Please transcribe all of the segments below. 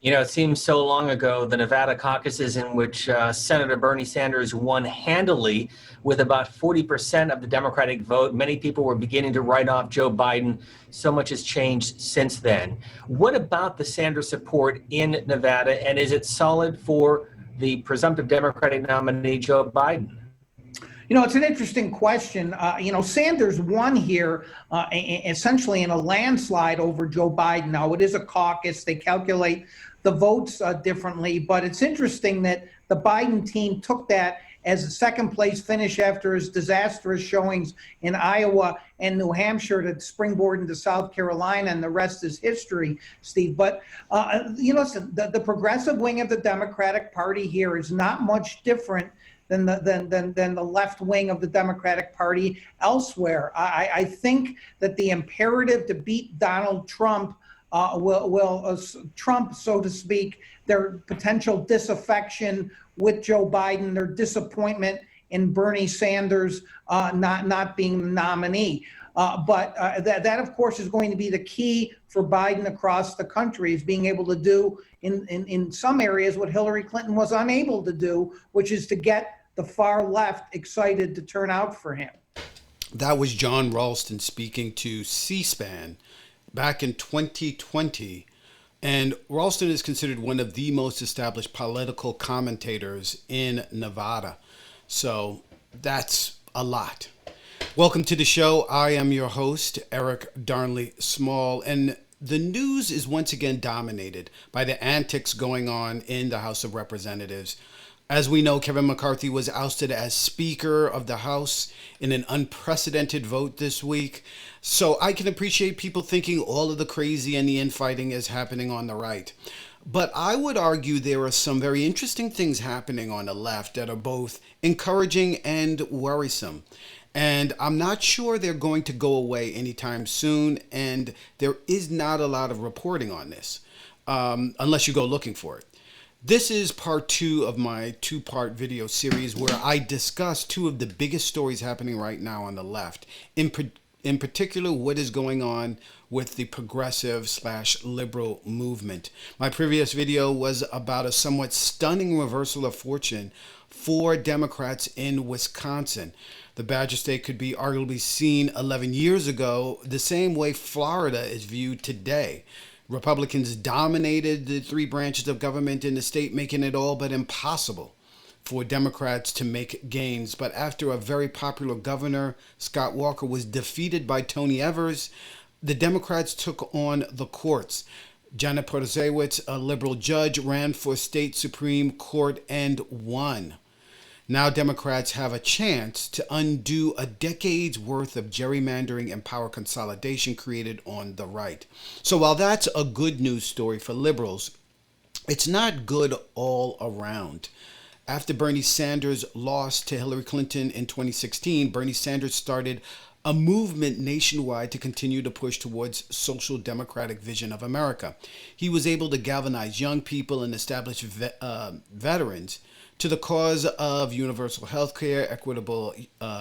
It seems so long ago, the Nevada caucuses in which Senator Bernie Sanders won handily with about 40% of the Democratic vote. Many people were beginning to write off Joe Biden. So much has changed since then. What about the Sanders support in Nevada, and is it solid for the presumptive Democratic nominee, Joe Biden? It's an interesting question. Sanders won here essentially in a landslide over Joe Biden. Now, it is a caucus. They calculate the votes differently, but it's interesting that the Biden team took that as a second place finish after his disastrous showings in Iowa and New Hampshire to springboard into South Carolina, and the rest is history, Steve. But, the progressive wing of the Democratic Party here is not much different than the left wing of the Democratic Party elsewhere. I think that the imperative to beat Donald Trump will trump, so to speak, their potential disaffection with Joe Biden, their disappointment in Bernie Sanders not being the nominee. But that, of course, is going to be the key for Biden across the country, is being able to do in some areas what Hillary Clinton was unable to do, which is to get the far left excited to turn out for him. That was John Ralston speaking to C-SPAN back in 2020. And Ralston is considered one of the most established political commentators in Nevada. So that's a lot. Welcome to the show. I am your host, Eric Darnley Small. And the news is once again dominated by the antics going on in the House of Representatives. As we know, Kevin McCarthy was ousted as Speaker of the House in an unprecedented vote this week. So I can appreciate people thinking all of the crazy and the infighting is happening on the right. But I would argue there are some very interesting things happening on the left that are both encouraging and worrisome. And I'm not sure they're going to go away anytime soon. And there is not a lot of reporting on this, unless you go looking for it. This is part 2 of my 2-part video series where I discuss 2 of the biggest stories happening right now on the left. In particular, what is going on with the progressive/liberal movement. My previous video was about a somewhat stunning reversal of fortune for Democrats in Wisconsin. The Badger State could be arguably seen 11 years ago the same way Florida is viewed today. Republicans dominated the 3 branches of government in the state, making it all but impossible for Democrats to make gains. But after a very popular governor, Scott Walker, was defeated by Tony Evers, the Democrats took on the courts. Janet Protasiewicz, a liberal judge, ran for state Supreme Court and won. Now Democrats have a chance to undo a decade's worth of gerrymandering and power consolidation created on the right. So while that's a good news story for liberals, it's not good all around. After Bernie Sanders lost to Hillary Clinton in 2016, Bernie Sanders started a movement nationwide to continue to push towards social democratic vision of America. He was able to galvanize young people and establish veterans to the cause of universal health care, equitable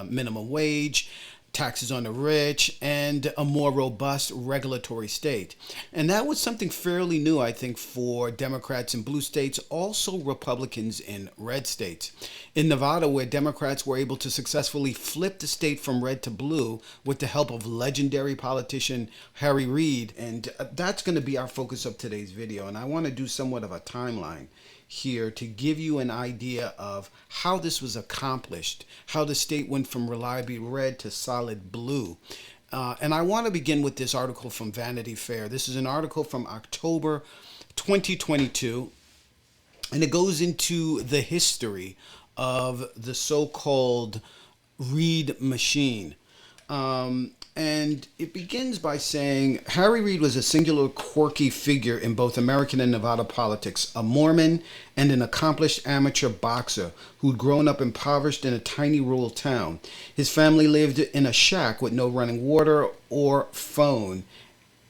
minimum wage, taxes on the rich, and a more robust regulatory state. And that was something fairly new, I think, for Democrats in blue states, also Republicans in red states. In Nevada, where Democrats were able to successfully flip the state from red to blue with the help of legendary politician Harry Reid. And that's going to be our focus of today's video. And I want to do somewhat of a timeline here to give you an idea of how this was accomplished, how the state went from reliably red to solid blue. And I want to begin with this article from Vanity Fair. This is an article from October 2022, and it goes into the history of the so-called Reid machine. And it begins by saying, Harry Reid was a singular quirky figure in both American and Nevada politics, a Mormon and an accomplished amateur boxer who'd grown up impoverished in a tiny rural town. His family lived in a shack with no running water or phone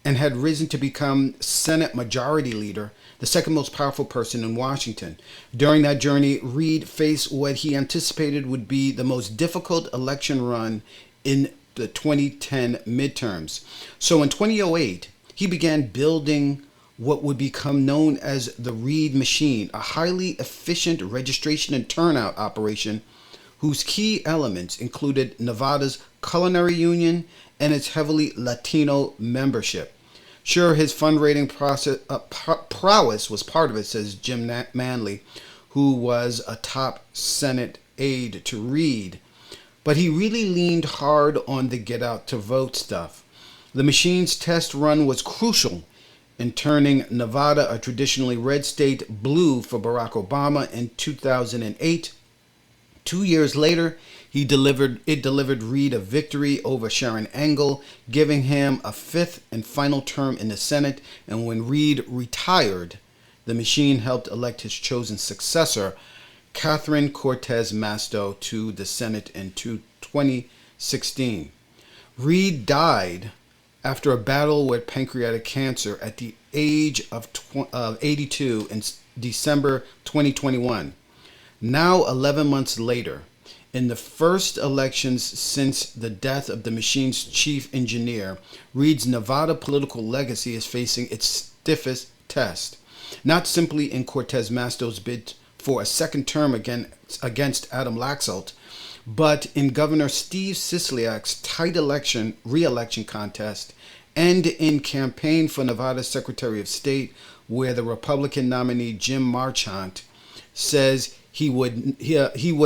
and had risen to become Senate Majority Leader, the second most powerful person in Washington. During that journey, Reid faced what he anticipated would be the most difficult election run in the 2010 midterms. So in 2008, he began building what would become known as the Reid machine, a highly efficient registration and turnout operation whose key elements included Nevada's culinary union and its heavily Latino membership. Sure, his fundraising prowess was part of it, says Jim Manley, who was a top Senate aide to Reid. But he really leaned hard on the get out to vote stuff. The machine's test run was crucial in turning Nevada, a traditionally red state, blue for Barack Obama in 2008. 2 years later, it delivered Reid a victory over Sharon Engel, giving him a fifth and final term in the Senate. And when Reid retired, the machine helped elect his chosen successor, Catherine Cortez Masto, to the Senate in 2016. Reid died after a battle with pancreatic cancer at the age of 82 in December 2021. Now, 11 months later, in the first elections since the death of the machine's chief engineer, Reid's Nevada political legacy is facing its stiffest test. Not simply in Cortez Masto's bid for a second term against Adam Laxalt, but in Governor Steve Sisolak's tight re-election contest, and in campaign for Nevada's Secretary of State, where the Republican nominee Jim Marchant says he would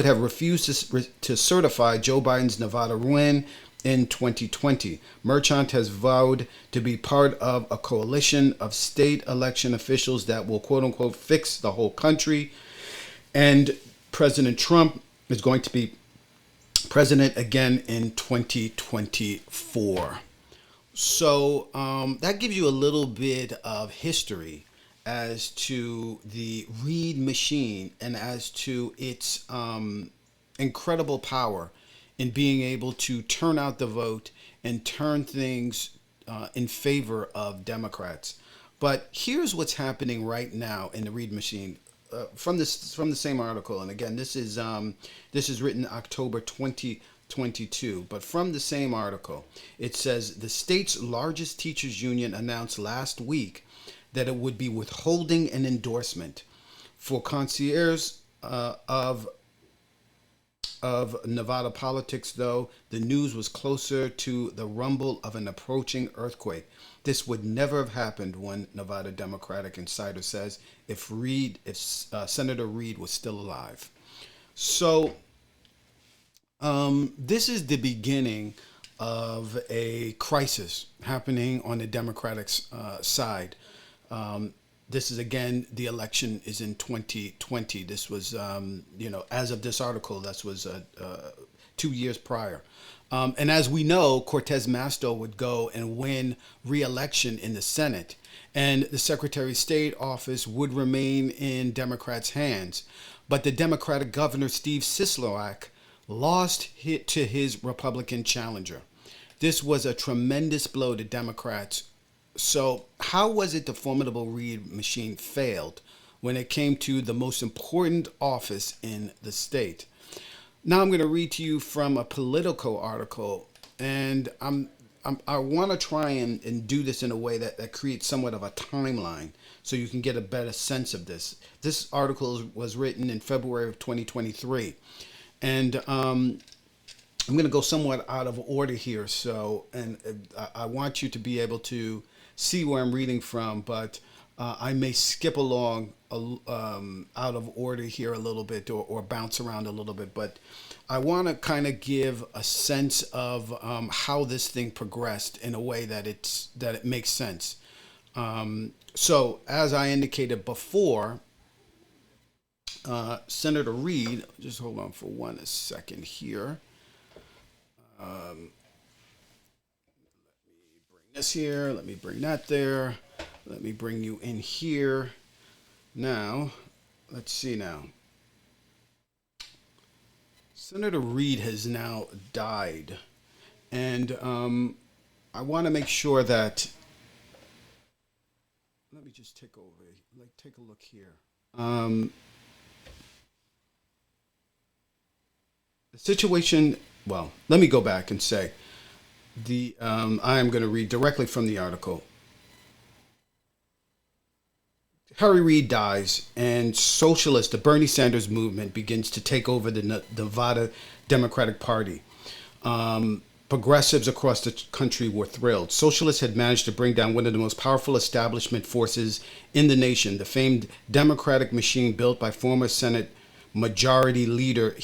have refused to certify Joe Biden's Nevada win in 2020. Marchant has vowed to be part of a coalition of state election officials that will, quote unquote, fix the whole country. And President Trump is going to be president again in 2024. So that gives you a little bit of history as to the Reid machine and as to its incredible power in being able to turn out the vote and turn things in favor of Democrats. But here's what's happening right now in the Reid machine. From the same article, and again, this is written October 2022, but from the same article, it says the state's largest teachers union announced last week that it would be withholding an endorsement for concierges of Nevada politics, though the news was closer to the rumble of an approaching earthquake. This would never have happened, one Nevada Democratic insider says, if Senator Reid was still alive. So this is the beginning of a crisis happening on the Democratic side. This is, again, the election is in 2020. This was, as of this article, that was 2 years prior. And as we know, Cortez Masto would go and win re-election in the Senate, and the Secretary of State office would remain in Democrats' hands. But the Democratic governor, Steve Sisolak, lost to his Republican challenger. This was a tremendous blow to Democrats. So how was it the formidable Reid machine failed when it came to the most important office in the state? Now I'm going to read to you from a Politico article, and I want to try and do this in a way that creates somewhat of a timeline so you can get a better sense of this. This article was written in February of 2023, and I'm going to go somewhat out of order here. So, and I want you to be able to see where I'm reading from, but I may skip along out of order here a little bit or bounce around a little bit, but I want to kind of give a sense of how this thing progressed in a way that it makes sense. So as I indicated before, Senator Reid, just hold on for 1 second here. Let me bring this here. Let me bring that there. Let me bring you in here. Now, let's see now. Senator Reid has now died. And I want to make sure that, let me just take a look here. The situation, well, let me go back and say, I am going to read directly from the article. Harry Reid dies, and the Bernie Sanders movement begins to take over the Nevada Democratic Party. Progressives across the country were thrilled. Socialists had managed to bring down one of the most powerful establishment forces in the nation, the famed Democratic machine built by former Senate Majority Leader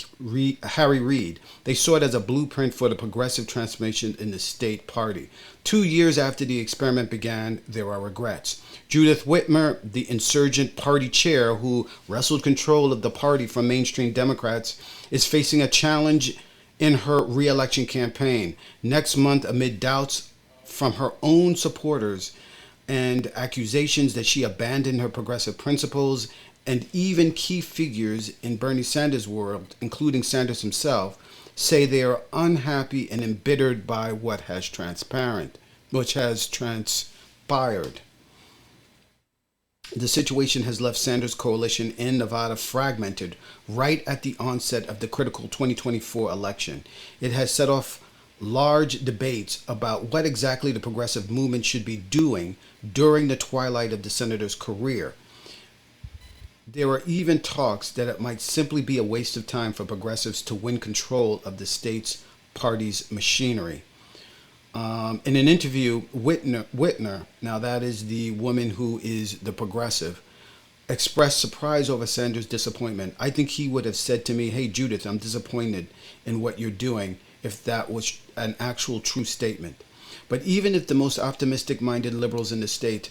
Harry Reid. They saw it as a blueprint for the progressive transformation in the state party. 2 years after the experiment began, there are regrets. Judith Whitmer, the insurgent party chair who wrestled control of the party from mainstream Democrats, is facing a challenge in her re-election campaign next month amid doubts from her own supporters and accusations that she abandoned her progressive principles. And even key figures in Bernie Sanders' world, including Sanders himself, say they are unhappy and embittered by what has transpired. The situation has left Sanders' coalition in Nevada fragmented right at the onset of the critical 2024 election. It has set off large debates about what exactly the progressive movement should be doing during the twilight of the senator's career. There are even talks that it might simply be a waste of time for progressives to win control of the state's party's machinery. In an interview, Whitner, now that is the woman who is the progressive, expressed surprise over Sanders' disappointment. I think he would have said to me, "Hey, Judith, I'm disappointed in what you're doing," if that was an actual true statement. But even if the most optimistic-minded liberals in the state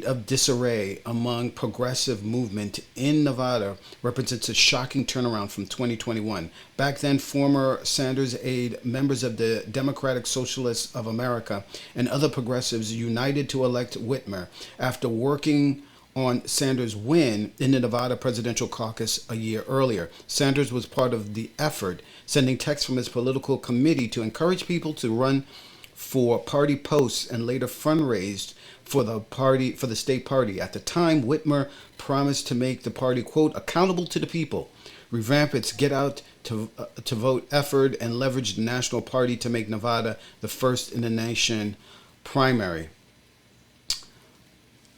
of disarray among progressive movement in Nevada represents a shocking turnaround from 2021. Back then, former Sanders aide, members of the Democratic Socialists of America, and other progressives united to elect Whitmer after working on Sanders' win in the Nevada presidential caucus a year earlier. Sanders was part of the effort, sending texts from his political committee to encourage people to run for party posts and later fundraised for the state party. At the time, Whitmer promised to make the party, quote, accountable to the people, revamp its get out to vote effort, and leverage the national party to make Nevada the first in the nation primary.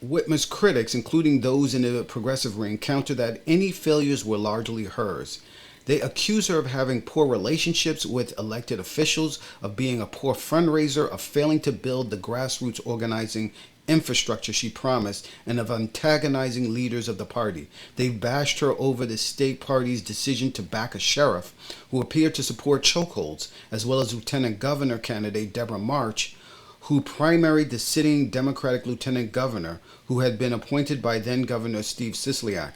Whitmer's critics, including those in the progressive ring, counter that any failures were largely hers. They accuse her of having poor relationships with elected officials, of being a poor fundraiser, of failing to build the grassroots organizing infrastructure she promised, and of antagonizing leaders of the party. They bashed her over the state party's decision to back a sheriff who appeared to support chokeholds, as well as Lieutenant Governor candidate Deborah March, who primaried the sitting Democratic Lieutenant Governor, who had been appointed by then Governor Steve Sisolak.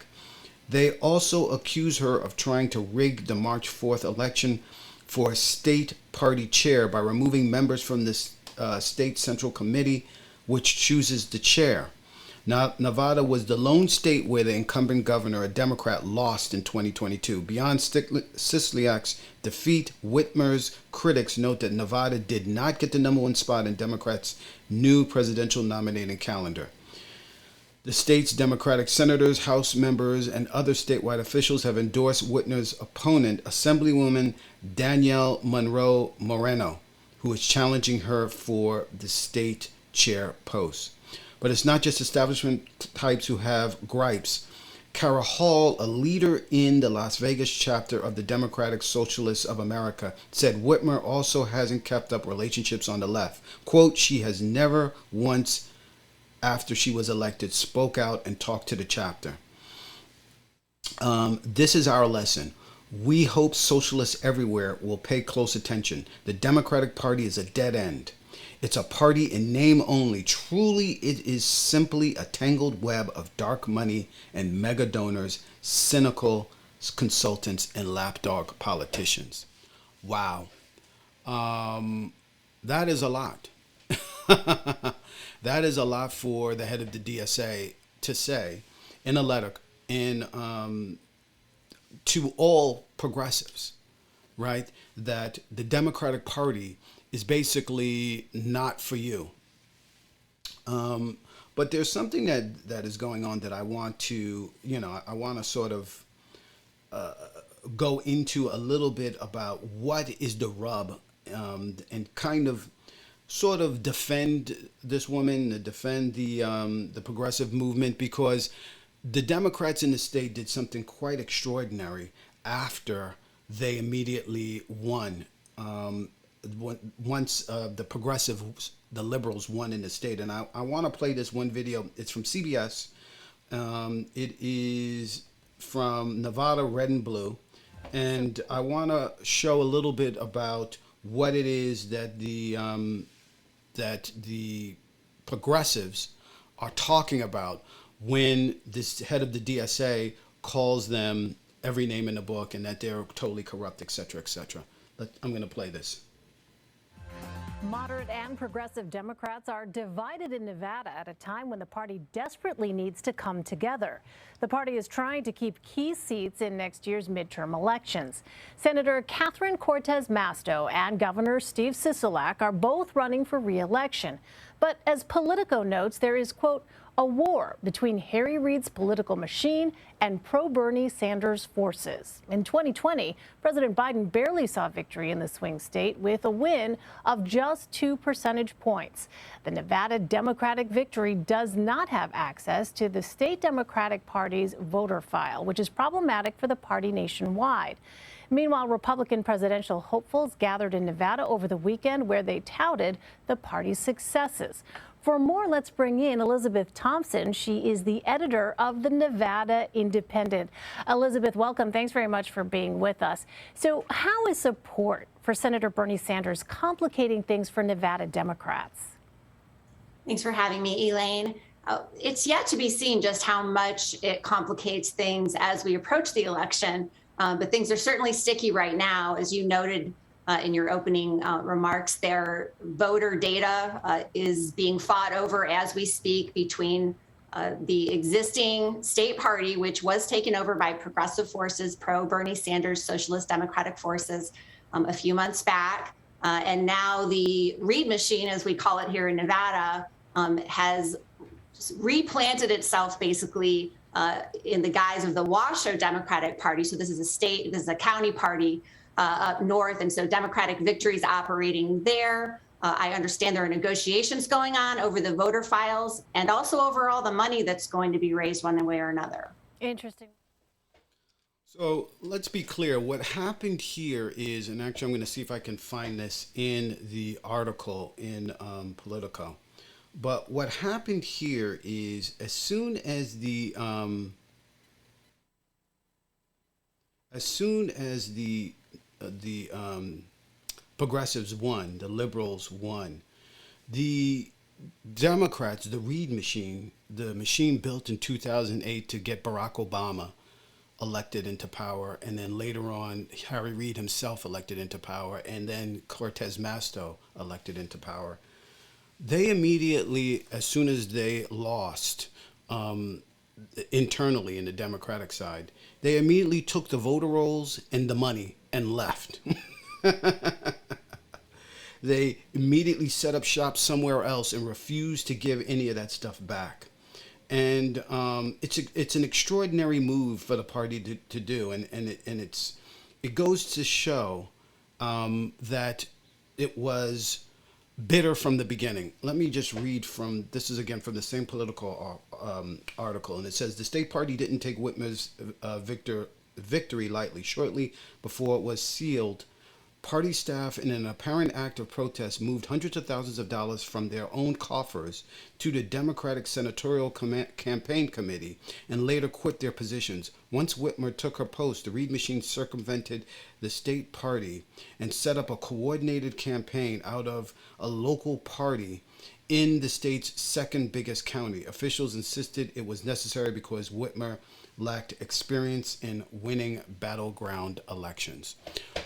They also accuse her of trying to rig the March 4th election for a state party chair by removing members from the state central committee, which chooses the chair. Now, Nevada was the lone state where the incumbent governor, a Democrat, lost in 2022. Beyond Sisolak's defeat, Whitmer's critics note that Nevada did not get the #1 spot in Democrats' new presidential nominating calendar. The state's Democratic senators, House members, and other statewide officials have endorsed Whitmer's opponent, Assemblywoman Danielle Monroe Moreno, who is challenging her for the state chair post. But it's not just establishment types who have gripes. Kara Hall, a leader in the Las Vegas chapter of the Democratic Socialists of America, said Whitmer also hasn't kept up relationships on the left. Quote, she has never once, after she was elected, spoke out and talked to the chapter. This is our lesson. We hope socialists everywhere will pay close attention. The Democratic Party is a dead end. It's a party in name only. Truly, it is simply a tangled web of dark money and mega donors, cynical consultants, and lapdog politicians. Wow. That is a lot. That is a lot for the head of the DSA to say in a letter to all progressives, right? That the Democratic Party is basically not for you. But there's something that is going on that I want to, I want to sort of go into a little bit about what is the rub and kind of sort of defend this woman, to defend the progressive movement, because the Democrats in the state did something quite extraordinary after they immediately won. Once the progressives, the liberals, won in the state. And I want to play this one video. It's from CBS. It is from Nevada, red and blue. And I want to show a little bit about what it is that the progressives are talking about when this head of the DSA calls them every name in the book and that they're totally corrupt, etc., etc. I'm going to play this. Moderate and progressive Democrats are divided in Nevada at a time when the party desperately needs to come together. The party is trying to keep key seats in next year's midterm elections. Senator Catherine Cortez Masto and Governor Steve Sisolak are both running for re-election. But as Politico notes, there is, quote, a war between Harry Reid's political machine and pro-Bernie Sanders forces. In 2020, President Biden barely saw victory in the swing state with a win of just 2 percentage points. The Nevada Democratic victory does not have access to the state Democratic Party's voter file, which is problematic for the party nationwide. Meanwhile, Republican presidential hopefuls gathered in Nevada over the weekend where they touted the party's successes. For more, let's bring in Elizabeth Thompson. She is the editor of the Nevada Independent. Elizabeth, welcome. Thanks very much for being with us. So how is support for Senator Bernie Sanders complicating things for Nevada Democrats? Thanks for having me, Elaine. It's yet to be seen just how much it complicates things as we approach the election. But things are certainly sticky right now. As you noted in your opening remarks, their voter data is being fought over as we speak between the existing state party, which was taken over by progressive forces, pro-Bernie Sanders, socialist democratic forces a few months back. And now the Reid machine, as we call it here in Nevada, has replanted itself basically in the guise of the Washoe Democratic Party. So this is a county party up north. And so Democratic Victory is operating there. I understand there are negotiations going on over the voter files and also over all the money that's going to be raised one way or another. Interesting. So let's be clear. What happened here is, and actually I'm going to see if I can find this in the article in Politico. But what happened here is, as soon as the progressives won, the liberals won, the Democrats, the Reid machine, the machine built in 2008 to get Barack Obama elected into power, and then later on Harry Reid himself elected into power, and then Cortez Masto elected into power. They immediately, as soon as they lost internally in the Democratic side, they immediately took the voter rolls and the money and left. They immediately set up shop somewhere else and refused to give any of that stuff back. And it's an extraordinary move for the party to do, and it goes to show that it was bitter from the beginning. Let me just read from, this is again from the same Political article, and it says, the state party didn't take Whitmer's victory lightly. Shortly before it was sealed, party staff, in an apparent act of protest, moved hundreds of thousands of dollars from their own coffers to the Democratic Senatorial Campaign Committee and later quit their positions. Once Whitmer took her post, the Reid machine circumvented the state party and set up a coordinated campaign out of a local party in the state's second biggest county. Officials insisted it was necessary because Whitmer lacked experience in winning battleground elections.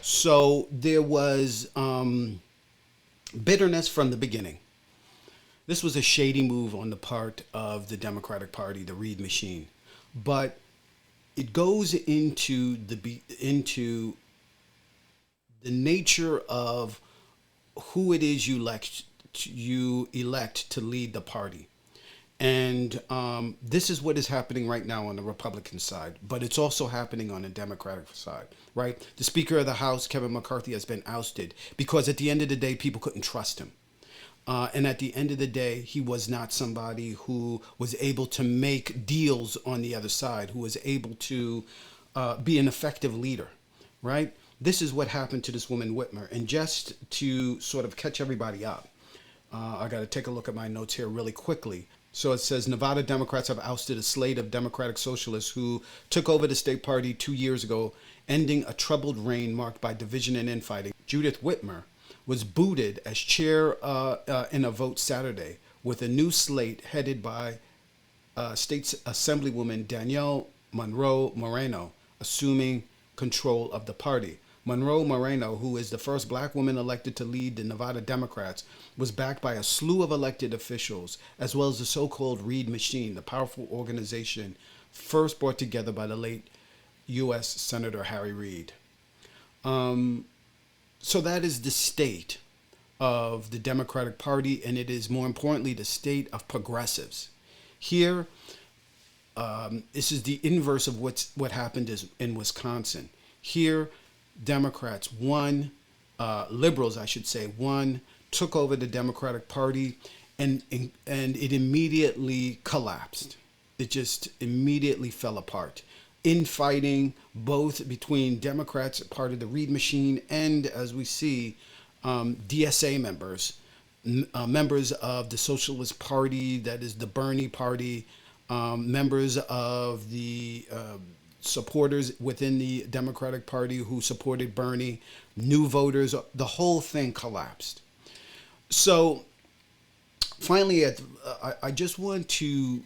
So there was bitterness from the beginning. This was a shady move on the part of the Democratic Party, the Reid machine. But it goes into the nature of who it is you elect to lead the party. And this is what is happening right now on the Republican side, but it's also happening on the Democratic side, right? The Speaker of the House, Kevin McCarthy, has been ousted because at the end of the day, people couldn't trust him. And at the end of the day, he was not somebody who was able to make deals on the other side, who was able to be an effective leader, right? This is what happened to this woman, Whitmer. And just to sort of catch everybody up, I got to take a look at my notes here really quickly. So it says Nevada Democrats have ousted a slate of Democratic socialists who took over the state party 2 years ago, ending a troubled reign marked by division and infighting. Judith Whitmer was booted as chair in a vote Saturday, with a new slate headed by State Assemblywoman Danielle Monroe Moreno assuming control of the party. Monroe Moreno, who is the first black woman elected to lead the Nevada Democrats, was backed by a slew of elected officials, as well as the so-called Reid machine, the powerful organization first brought together by the late U.S. Senator Harry Reid. So that is the state of the Democratic Party, and it is more importantly the state of progressives. Here, this is the inverse of what happened in Wisconsin. Here, Democrats won, liberals, I should say, won, took over the Democratic Party, and it immediately collapsed. It just immediately fell apart. Infighting both between Democrats, part of the Reid machine, and as we see, DSA members, members of the Socialist Party, that is the Bernie Party, members of the supporters within the Democratic Party who supported Bernie, new voters, the whole thing collapsed. So finally, I just want to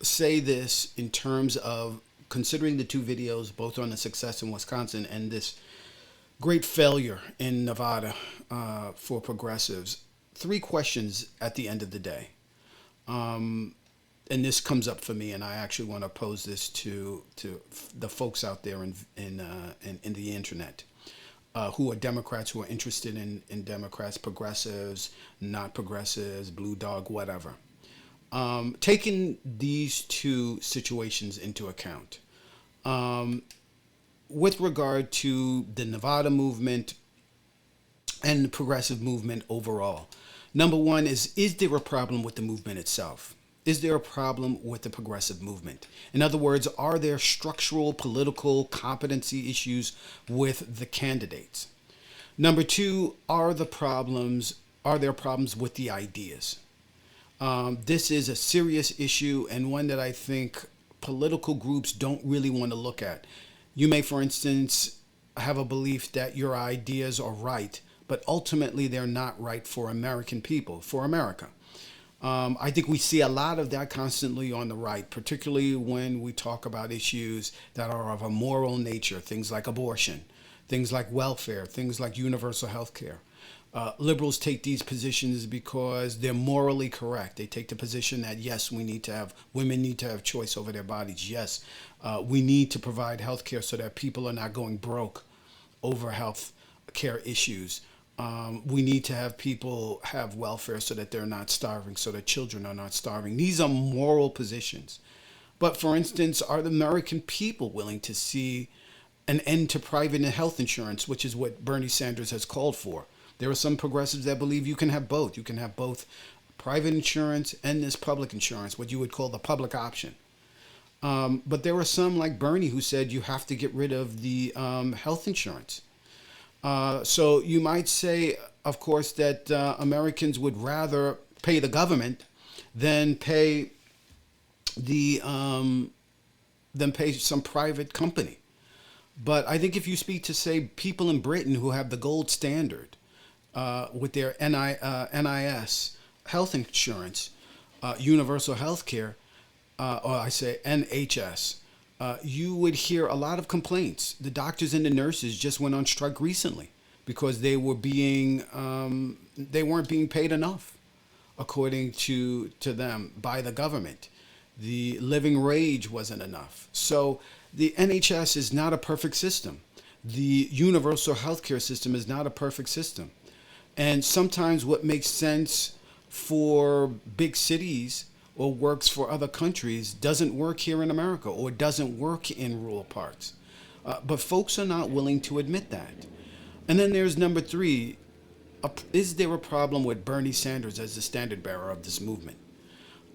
say this in terms of considering the two videos, both on the success in Wisconsin and this great failure in Nevada for progressives. 3 questions at the end of the day. And this comes up for me, and I actually want to pose this to the folks out there in the internet who are Democrats, who are interested in Democrats, progressives, not progressives, blue dog, whatever. Taking these two situations into account, with regard to the Nevada movement and the progressive movement overall, number one is there a problem with the movement itself? Is there a problem with the progressive movement? In other words, are there structural political competency issues with the candidates? Number two, are there problems with the ideas? This is a serious issue, and one that I think political groups don't really want to look at. You may, for instance, have a belief that your ideas are right, but ultimately they're not right for American people, for America. I think we see a lot of that constantly on the right, particularly when we talk about issues that are of a moral nature, things like abortion, things like welfare, things like universal health care. Liberals take these positions because they're morally correct. They take the position that, yes, women need to have choice over their bodies. Yes, we need to provide health care so that people are not going broke over health care issues. We need to have people have welfare so that they're not starving, so that children are not starving. These are moral positions. But for instance, are the American people willing to see an end to private health insurance, which is what Bernie Sanders has called for? There are some progressives that believe you can have both. You can have both private insurance and this public insurance, what you would call the public option. But there are some like Bernie who said you have to get rid of the health insurance. So you might say, of course, that Americans would rather pay the government than pay some private company. But I think if you speak to, say, people in Britain who have the gold standard with their NIS health insurance, universal health care, or I say NHS, you would hear a lot of complaints. The doctors and the nurses just went on strike recently because they weren't being paid enough, according to them, by the government. The living wage wasn't enough. So the NHS is not a perfect system. The universal healthcare system is not a perfect system. And sometimes what makes sense for big cities or works for other countries doesn't work here in America or doesn't work in rural parts. But folks are not willing to admit that. And then there's number three, is there a problem with Bernie Sanders as the standard bearer of this movement?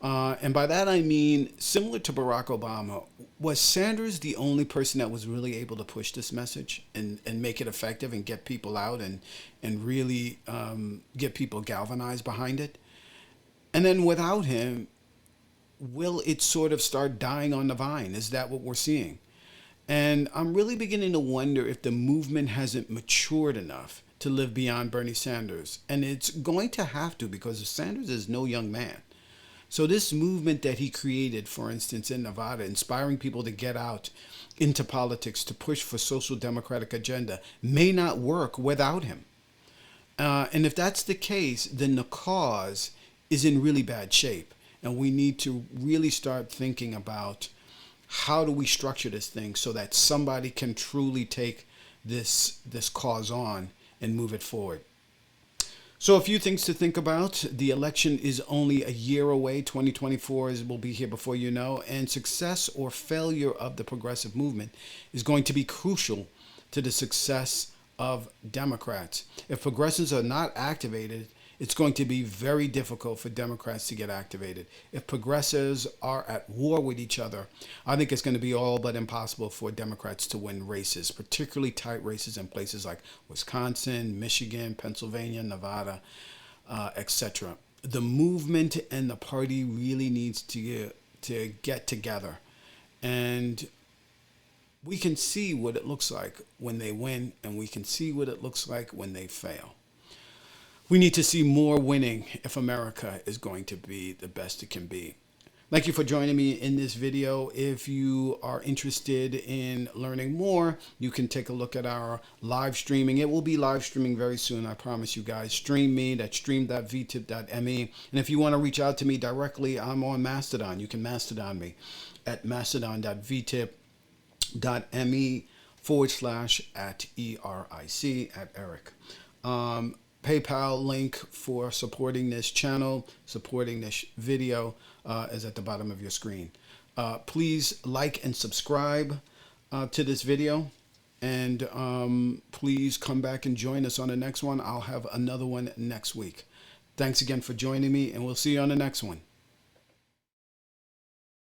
And by that I mean, similar to Barack Obama, was Sanders the only person that was really able to push this message and make it effective and get people out and really get people galvanized behind it? And then without him, will it sort of start dying on the vine? Is that what we're seeing? And I'm really beginning to wonder if the movement hasn't matured enough to live beyond Bernie Sanders. And it's going to have to, because Sanders is no young man. So this movement that he created, for instance, in Nevada, inspiring people to get out into politics, to push for social democratic agenda, may not work without him. And if that's the case, then the cause is in really bad shape. And we need to really start thinking about how do we structure this thing so that somebody can truly take this cause on and move it forward. So a few things to think about. The election is only a year away. 2024 will be here before you know. And success or failure of the progressive movement is going to be crucial to the success of Democrats. If progressives are not activated, it's going to be very difficult for Democrats to get activated. If progressives are at war with each other, I think it's going to be all but impossible for Democrats to win races, particularly tight races in places like Wisconsin, Michigan, Pennsylvania, Nevada, etc. The movement and the party really needs to get together. And we can see what it looks like when they win, and we can see what it looks like when they fail. We need to see more winning if America is going to be the best it can be. Thank you for joining me in this video. If you are interested in learning more, you can take a look at our live streaming. It will be live streaming very soon, I promise you guys. Stream me, that's stream.vtip.me. And if you want to reach out to me directly, I'm on Mastodon. You can Mastodon me at mastodon.vtip.me/@ERIC, PayPal link for supporting this channel, supporting this video is at the bottom of your screen. Please like and subscribe to this video, and please come back and join us on the next one. I'll have another one next week. Thanks again for joining me, and we'll see you on the next one.